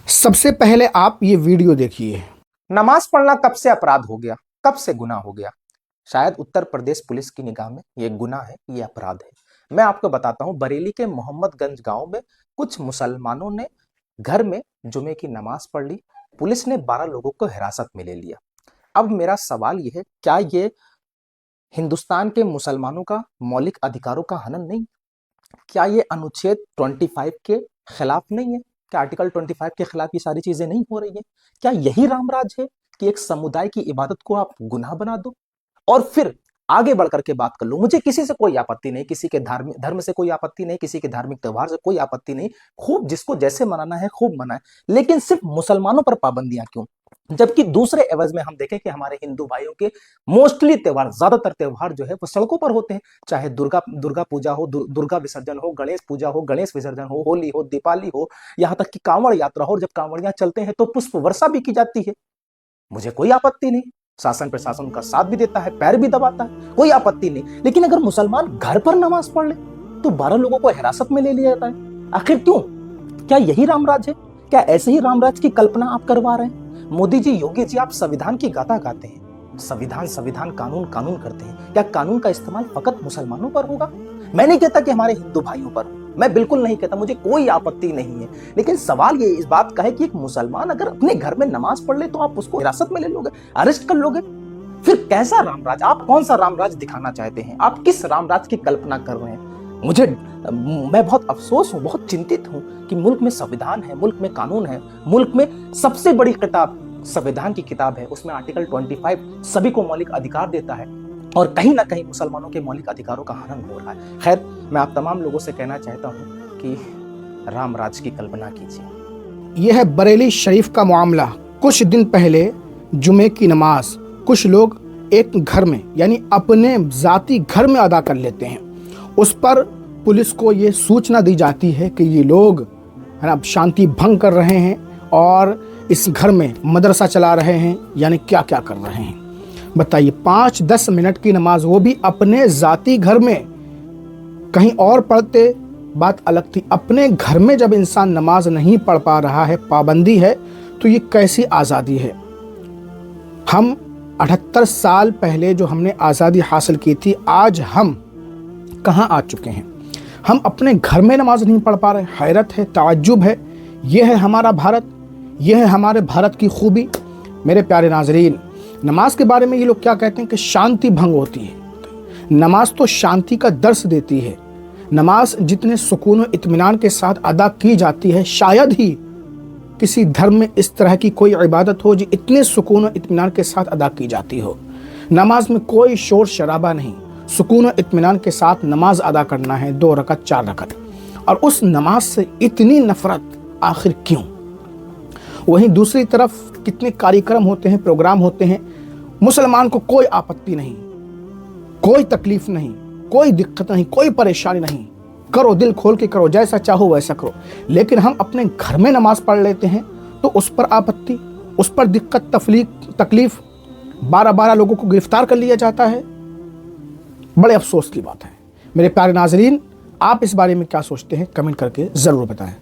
सबसे पहले आप ये वीडियो देखिए। नमाज पढ़ना कब से अपराध हो गया, कब से गुनाह हो गया? शायद उत्तर प्रदेश पुलिस की निगाह में ये गुनाह है, ये अपराध है। मैं आपको बताता हूं, बरेली के मोहम्मदगंज गांव में कुछ मुसलमानों ने घर में जुमे की नमाज पढ़ ली। पुलिस ने 12 लोगों को हिरासत में ले लिया। अब मेरा सवाल यह है, क्या ये हिंदुस्तान के मुसलमानों का मौलिक अधिकारों का हनन नहीं? क्या ये अनुच्छेद 25 के खिलाफ नहीं है? क्या आर्टिकल 25 के खिलाफ ये सारी चीजें नहीं हो रही है? क्या यही रामराज है कि एक समुदाय की इबादत को आप गुनाह बना दो और फिर आगे बढ़कर के बात कर लो? मुझे किसी से कोई आपत्ति नहीं, किसी के धर्म से कोई आपत्ति नहीं, किसी के धार्मिक त्योहार से कोई आपत्ति नहीं। खूब जिसको जैसे मनाना है खूब मनाए, लेकिन सिर्फ मुसलमानों पर पाबंदियां क्यों? जबकि दूसरे एवज में हम देखें कि हमारे हिंदू भाइयों के मोस्टली त्योहार, ज्यादातर त्योहार जो है वो सड़कों पर होते हैं। चाहे दुर्गा पूजा हो, दुर्गा विसर्जन हो, गणेश पूजा हो, गणेश विसर्जन हो, होली हो, दीपावली हो, यहाँ तक कि कांवड़ यात्रा हो। और जब कांवड़ियां चलते हैं तो पुष्प वर्षा भी की जाती है। मुझे कोई आपत्ति नहीं, शासन प्रशासन का साथ भी देता है, पैर भी दबाता है, कोई आपत्ति नहीं। लेकिन अगर मुसलमान घर पर नमाज पढ़ ले तो 12 लोगों को हिरासत में ले लिया जाता है। आखिर क्यों? क्या यही रामराज है? क्या ऐसे ही रामराज की कल्पना आप करवा रहे हैं? मोदी जी, योगी जी, आप संविधान की गाथा गाते हैं, संविधान संविधान, कानून कानून करते हैं। क्या कानून का इस्तेमाल फकत मुसलमानों पर होगा? मैं नहीं कहता कि हमारे हिंदू भाइयों पर, मैं बिल्कुल नहीं कहता, मुझे कोई आपत्ति नहीं है। लेकिन सवाल ये इस बात का है कि एक मुसलमान अगर अपने घर में नमाज पढ़ ले तो आप उसको हिरासत में ले लोगे, अरेस्ट कर लोगे? फिर कैसा रामराज? आप कौन सा रामराज दिखाना चाहते हैं? आप किस रामराज की कल्पना कर रहे हैं? मैं बहुत अफसोस हूं, बहुत चिंतित हूं कि मुल्क में संविधान है, मुल्क में कानून है, मुल्क में सबसे बड़ी किताब संविधान की किताब है, उसमें आर्टिकल 25 सभी को मौलिक अधिकार देता है और कहीं ना कहीं मुसलमानों के मौलिक अधिकारों का हनन हो रहा है। खैर, मैं आप तमाम लोगों से कहना चाहता हूं कि रामराज की कल्पना कीजिए। यह है बरेली शरीफ का मामला। कुछ दिन पहले जुमे की नमाज कुछ लोग एक घर में, यानी अपने जाती घर में अदा कर लेते हैं। उस पर पुलिस को ये सूचना दी जाती है कि ये लोग है ना शांति भंग कर रहे हैं और इस घर में मदरसा चला रहे हैं, यानी क्या क्या कर रहे हैं। बताइए, 5-10 मिनट की नमाज, वो भी अपने जाती घर में। कहीं और पढ़ते बात अलग थी, अपने घर में जब इंसान नमाज नहीं पढ़ पा रहा है, पाबंदी है, तो ये कैसी आज़ादी है? हम 78 साल पहले जो हमने आज़ादी हासिल की थी, आज हम कहाँ आ चुके हैं? हम अपने घर में नमाज नहीं पढ़ पा रहे। हैरत है, ताज्जुब है। यह है हमारा भारत, यह है हमारे भारत की खूबी। मेरे प्यारे नाजरीन, नमाज के बारे में ये लोग क्या कहते हैं कि शांति भंग होती है। नमाज तो शांति का दर्स देती है। नमाज जितने सुकून और इत्मीनान के साथ अदा की जाती है, शायद ही किसी धर्म में इस तरह की कोई इबादत हो जो इतने सुकून और इत्मीनान के साथ अदा की जाती हो। नमाज में कोई शोर शराबा नहीं, सुकून और इत्मीनान के साथ नमाज अदा करना है, 2 रकत 4 रकत। और उस नमाज से इतनी नफरत आखिर क्यों? वहीं दूसरी तरफ कितने कार्यक्रम होते हैं, प्रोग्राम होते हैं, मुसलमान को कोई आपत्ति नहीं, कोई तकलीफ नहीं, कोई दिक्कत नहीं, कोई परेशानी नहीं। करो, दिल खोल के करो, जैसा चाहो वैसा करो। लेकिन हम अपने घर में नमाज पढ़ लेते हैं तो उस पर आपत्ति, उस पर दिक्कत, तकलीफ, 12-12 लोगों को गिरफ्तार कर लिया जाता है। बड़े अफसोस की बात है। मेरे प्यारे नाजरीन, आप इस बारे में क्या सोचते हैं? कमेंट करके ज़रूर बताएं।